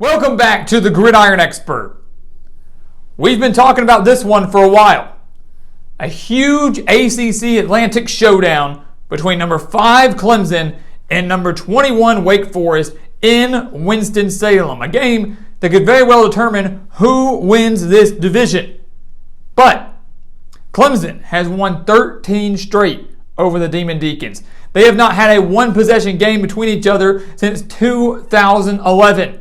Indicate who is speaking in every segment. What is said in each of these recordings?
Speaker 1: Welcome back to the Gridiron Expert. We've been talking about this one for a while. A huge ACC Atlantic showdown between number 5 Clemson and number 21 Wake Forest in Winston-Salem. A game that could very well determine who wins this division. But Clemson has won 13 straight over the Demon Deacons. They have not had a one-possession game between each other since 2011.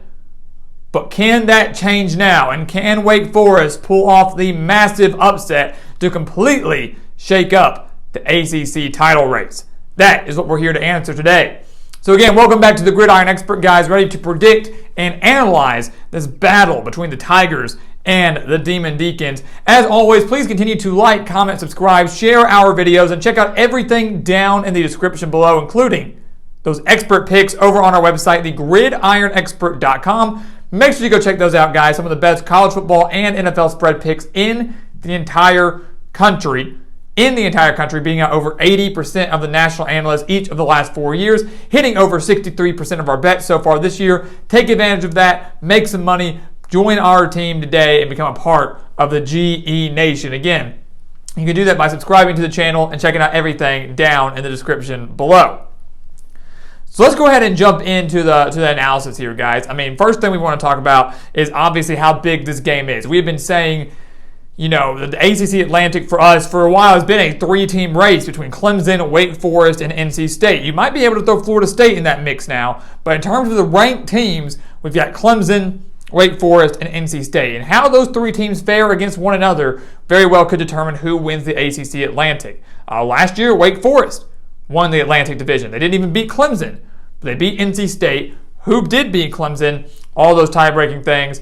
Speaker 1: But can that change now? And can Wake Forest pull off the massive upset to completely shake up the ACC title race? That is what we're here to answer today. So again, welcome back to the Gridiron Expert, guys, ready to predict and analyze this battle between the Tigers and the Demon Deacons. As always, please continue to like, comment, subscribe, share our videos, and check out everything down in the description below, including those expert picks over on our website, thegridironexpert.com. Make sure you go check those out, guys. Some of the best college football and NFL spread picks in the entire country. Being out over 80% of the national analysts each of the last 4 years, hitting over 63% of our bets so far this year. Take advantage of that, make some money, join our team today, and become a part of the GE Nation. Again, you can do that by subscribing to the channel and checking out everything down in the description below. So let's go ahead and jump into the analysis here, guys. I mean, first thing we want to talk about is obviously how big this game is. We've been saying, you know, the ACC Atlantic for us for a while has been a 3-team race between Clemson, Wake Forest, and NC State. You might be able to throw Florida State in that mix now, but in terms of the ranked teams, we've got Clemson, Wake Forest, and NC State. And how those 3 teams fare against one another very well could determine who wins the ACC Atlantic. Last year, Wake Forest won the Atlantic Division. They didn't even beat Clemson, but they beat NC State, who did beat Clemson. All those tie-breaking things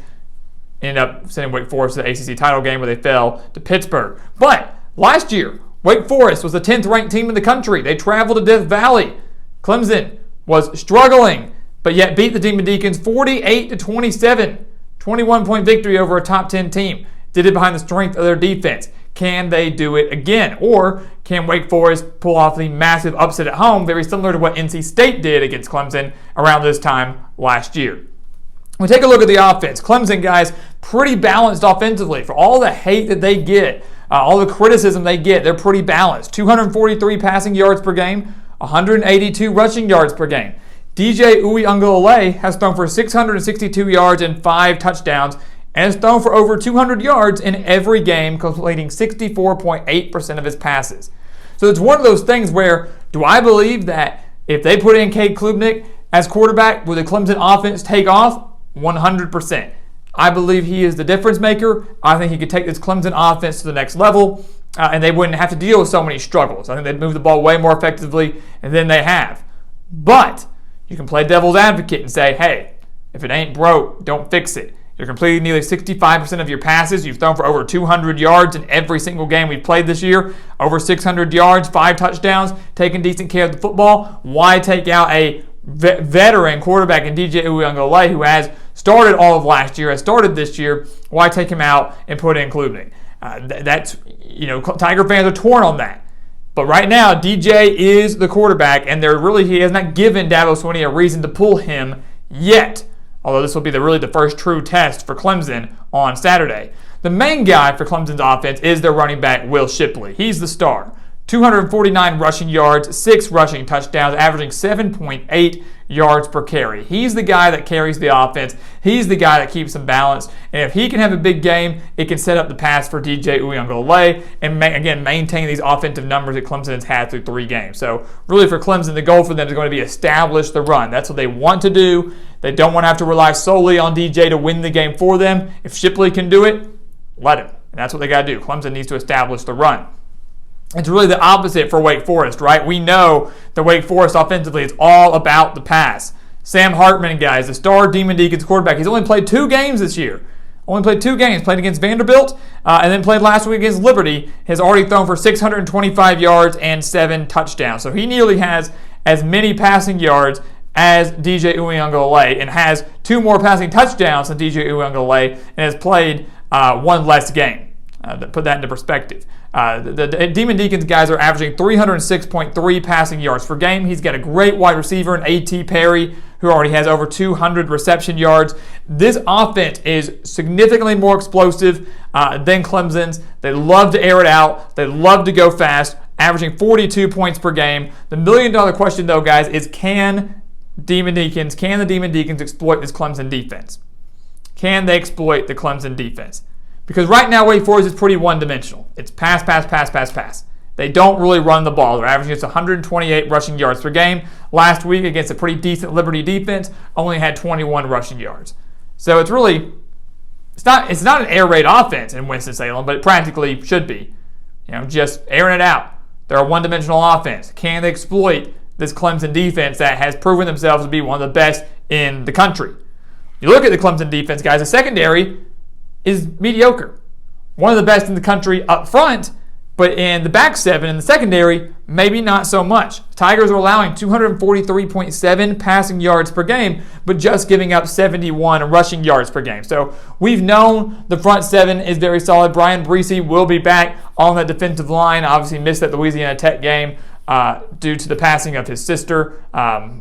Speaker 1: ended up sending Wake Forest to the ACC title game where they fell to Pittsburgh. But last year, Wake Forest was the 10th ranked team in the country. They traveled to Death Valley. Clemson was struggling, but yet beat the Demon Deacons 48-27. 21-point victory over a top 10 team. Did it behind the strength of their defense. Can they do it again? Or can Wake Forest pull off the massive upset at home, very similar to what NC State did against Clemson around this time last year? We take a look at the offense. Clemson, guys, pretty balanced offensively. For all the hate that they get, all the criticism they get, they're pretty balanced. 243 passing yards per game, 182 rushing yards per game. DJ Uiagalelei has thrown for 662 yards and 5 touchdowns, and has thrown for over 200 yards in every game, completing 64.8% of his passes. So it's one of those things where, do I believe that if they put in Cade Klubnik as quarterback, will the Clemson offense take off? 100%. I believe he is the difference maker. I think he could take this Clemson offense to the next level, and they wouldn't have to deal with so many struggles. I think they'd move the ball way more effectively than they have. But you can play devil's advocate and say, hey, if it ain't broke, don't fix it. You're completing nearly 65% of your passes. You've thrown for over 200 yards in every single game we've played this year. Over 600 yards, 5 touchdowns, taking decent care of the football. Why take out a veteran quarterback in DJ Uiagalelei, who has started all of last year, has started this year? Why take him out and put in Klubnik? That's, you know, Tiger fans are torn on that. But right now, DJ is the quarterback, and he has not given Dabo Swinney a reason to pull him yet. Although this will be the first true test for Clemson on Saturday. The main guy for Clemson's offense is their running back, Will Shipley. He's the star. 249 rushing yards, 6 rushing touchdowns, averaging 7.8 yards per carry. He's the guy that carries the offense. He's the guy that keeps them balanced. And if he can have a big game, it can set up the pass for DJ Uiagalelei and, maintain these offensive numbers that Clemson has had through 3 games. So really for Clemson, the goal for them is going to be establish the run. That's what they want to do. They don't want to have to rely solely on DJ to win the game for them. If Shipley can do it, let him. And that's what they got to do. Clemson needs to establish the run. It's really the opposite for Wake Forest, right? We know that Wake Forest offensively is all about the pass. Sam Hartman, guys, the star Demon Deacons quarterback, he's only played 2 games this year. Only played 2 games. Played against Vanderbilt and then played last week against Liberty. Has already thrown for 625 yards and 7 touchdowns. So he nearly has as many passing yards as DJ Uiagalelei and has 2 more passing touchdowns than DJ Uiagalelei and has played 1 less game. Put that into perspective. The Demon Deacons guys are averaging 306.3 passing yards per game. He's got a great wide receiver in A.T. Perry, who already has over 200 reception yards. This offense is significantly more explosive than Clemson's. They love to air it out. They love to go fast, averaging 42 points per game. The million-dollar question, though, guys, is can the Demon Deacons exploit this Clemson defense? Can they exploit the Clemson defense? Because right now, Wake Forest is pretty one-dimensional. It's pass, pass, pass, pass, pass. They don't really run the ball. They're averaging just 128 rushing yards per game. Last week, against a pretty decent Liberty defense, only had 21 rushing yards. So it's not an air raid offense in Winston-Salem, but it practically should be. Just airing it out. They're a one-dimensional offense. Can they exploit this Clemson defense that has proven themselves to be one of the best in the country? You look at the Clemson defense, guys, the secondary is mediocre. One of the best in the country up front, but in the back seven in the secondary, maybe not so much. Tigers are allowing 243.7 passing yards per game, but just giving up 71 rushing yards per game. So we've known the front seven is very solid. Brian Breesy will be back on that defensive line. Obviously missed that Louisiana Tech game due to the passing of his sister,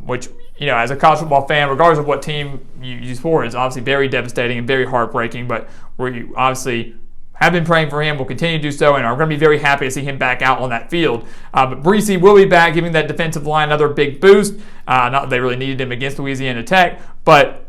Speaker 1: which, as a college football fan, regardless of what team you support, is obviously very devastating and very heartbreaking, but we obviously have been praying for him, will continue to do so, and are going to be very happy to see him back out on that field. But Breesy will be back, giving that defensive line another big boost. Not that they really needed him against Louisiana Tech, but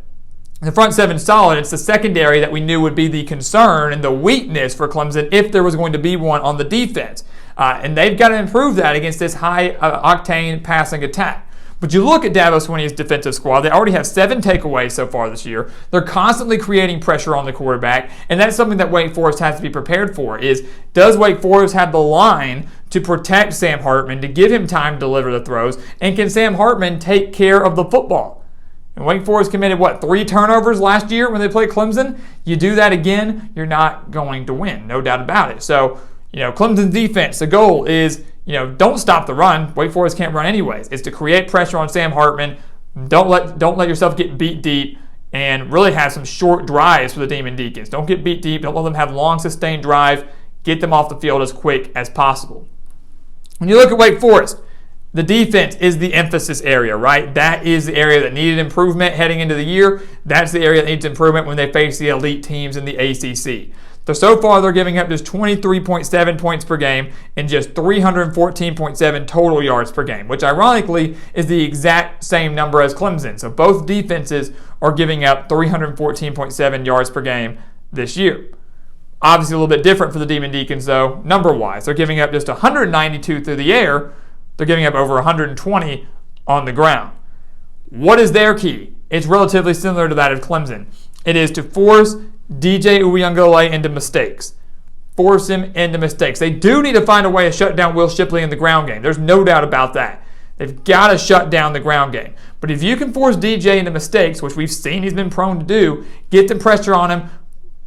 Speaker 1: the front seven is solid. It's the secondary that we knew would be the concern and the weakness for Clemson if there was going to be one on the defense. And they've got to improve that against this high-octane passing attack. But you look at Dabo Swinney's defensive squad, they already have 7 takeaways so far this year. They're constantly creating pressure on the quarterback, and that's something that Wake Forest has to be prepared for, does Wake Forest have the line to protect Sam Hartman, to give him time to deliver the throws, and can Sam Hartman take care of the football? And Wake Forest committed, 3 turnovers last year when they played Clemson? You do that again, you're not going to win, no doubt about it. So, Clemson's defense, the goal is, don't stop the run. Wake Forest can't run anyways. It's to create pressure on Sam Hartman. Don't let yourself get beat deep, and really have some short drives for the Demon Deacons. Don't get beat deep. Don't let them have long, sustained drive. Get them off the field as quick as possible. When you look at Wake Forest, the defense is the emphasis area, right? That is the area that needed improvement heading into the year. That's the area that needs improvement when they face the elite teams in the ACC. So far, they're giving up just 23.7 points per game and just 314.7 total yards per game, which ironically is the exact same number as Clemson. So both defenses are giving up 314.7 yards per game this year. Obviously a little bit different for the Demon Deacons, though, number-wise. They're giving up just 192 through the air. They're giving up over 120 on the ground. What is their key? It's relatively similar to that of Clemson. It is to force DJ Uyunglele into mistakes. Force him into mistakes. They do need to find a way to shut down Will Shipley in the ground game. There's no doubt about that. They've got to shut down the ground game. But if you can force DJ into mistakes, which we've seen he's been prone to do, get the pressure on him,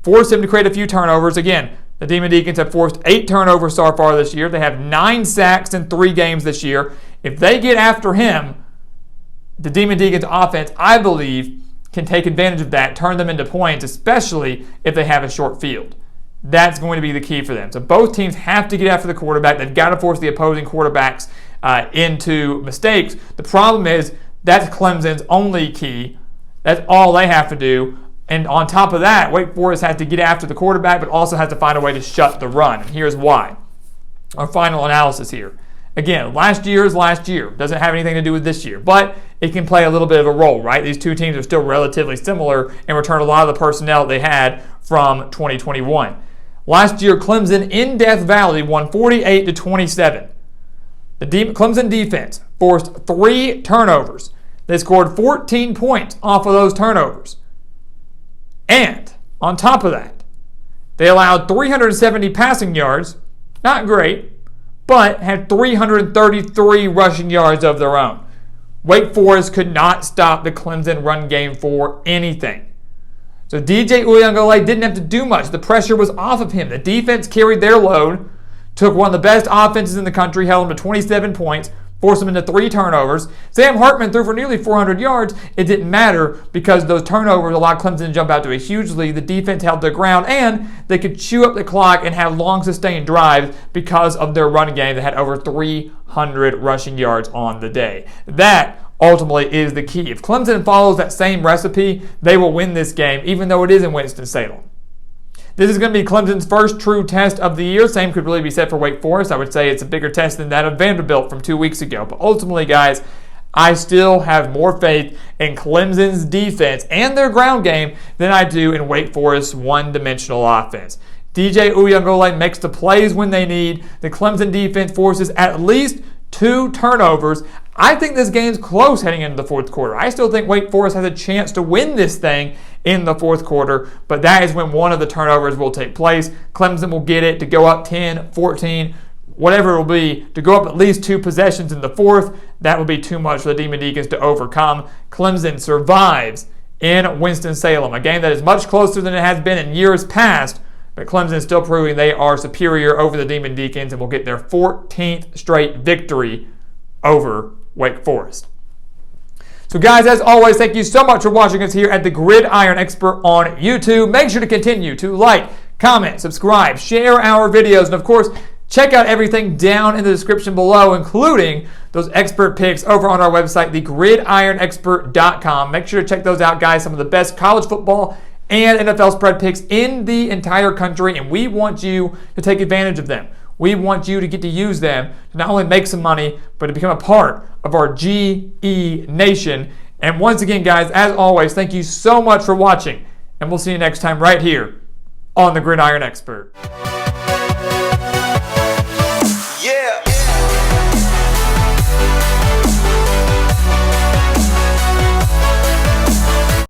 Speaker 1: force him to create a few turnovers. Again, the Demon Deacons have forced 8 turnovers so far this year. They have 9 sacks in 3 games this year. If they get after him, the Demon Deacons offense, I believe, can take advantage of that, turn them into points, especially if they have a short field. That's going to be the key for them. So both teams have to get after the quarterback. They've got to force the opposing quarterbacks into mistakes. The problem is that's Clemson's only key. That's all they have to do. And on top of that, Wake Forest has to get after the quarterback, but also has to find a way to shut the run. And here's why. Our final analysis here. Again, last year is last year. Doesn't have anything to do with this year. But it can play a little bit of a role, right? These two teams are still relatively similar and returned a lot of the personnel they had from 2021. Last year, Clemson in Death Valley won 48-27. The Clemson defense forced 3 turnovers. They scored 14 points off of those turnovers. And on top of that, they allowed 370 passing yards. Not great, but had 333 rushing yards of their own. Wake Forest could not stop the Clemson run game for anything. So DJ Uyunglele didn't have to do much. The pressure was off of him. The defense carried their load, took one of the best offenses in the country, held them to 27 points, forced them into 3 turnovers. Sam Hartman threw for nearly 400 yards. It didn't matter because those turnovers allowed Clemson to jump out to a huge lead. The defense held their ground, and they could chew up the clock and have long, sustained drives because of their run game that had over 300 rushing yards on the day. That ultimately is the key. If Clemson follows that same recipe, they will win this game, even though it is in Winston-Salem. This is going to be Clemson's first true test of the year. Same could really be said for Wake Forest. I would say it's a bigger test than that of Vanderbilt from 2 weeks ago. But ultimately, guys, I still have more faith in Clemson's defense and their ground game than I do in Wake Forest's one-dimensional offense. DJ Uyunglele makes the plays when they need. The Clemson defense forces at least 2 turnovers. I think this game's close heading into the fourth quarter. I still think Wake Forest has a chance to win this thing in the fourth quarter, but that is when one of the turnovers will take place. Clemson will get it to go up 10, 14, whatever it will be, to go up at least 2 possessions in the fourth. That will be too much for the Demon Deacons to overcome. Clemson survives in Winston-Salem, a game that is much closer than it has been in years past, but Clemson is still proving they are superior over the Demon Deacons and will get their 14th straight victory over Wake Forest. So guys, as always, thank you so much for watching us here at the Gridiron Expert on YouTube. Make sure to continue to like, comment, subscribe, share our videos, and of course, check out everything down in the description below, including those expert picks over on our website, thegridironexpert.com. Make sure to check those out, guys. Some of the best college football and NFL spread picks in the entire country, and we want you to take advantage of them. We want you to get to use them to not only make some money, but to become a part of our GE Nation. And once again, guys, as always, thank you so much for watching, and we'll see you next time right here on the Gridiron Expert.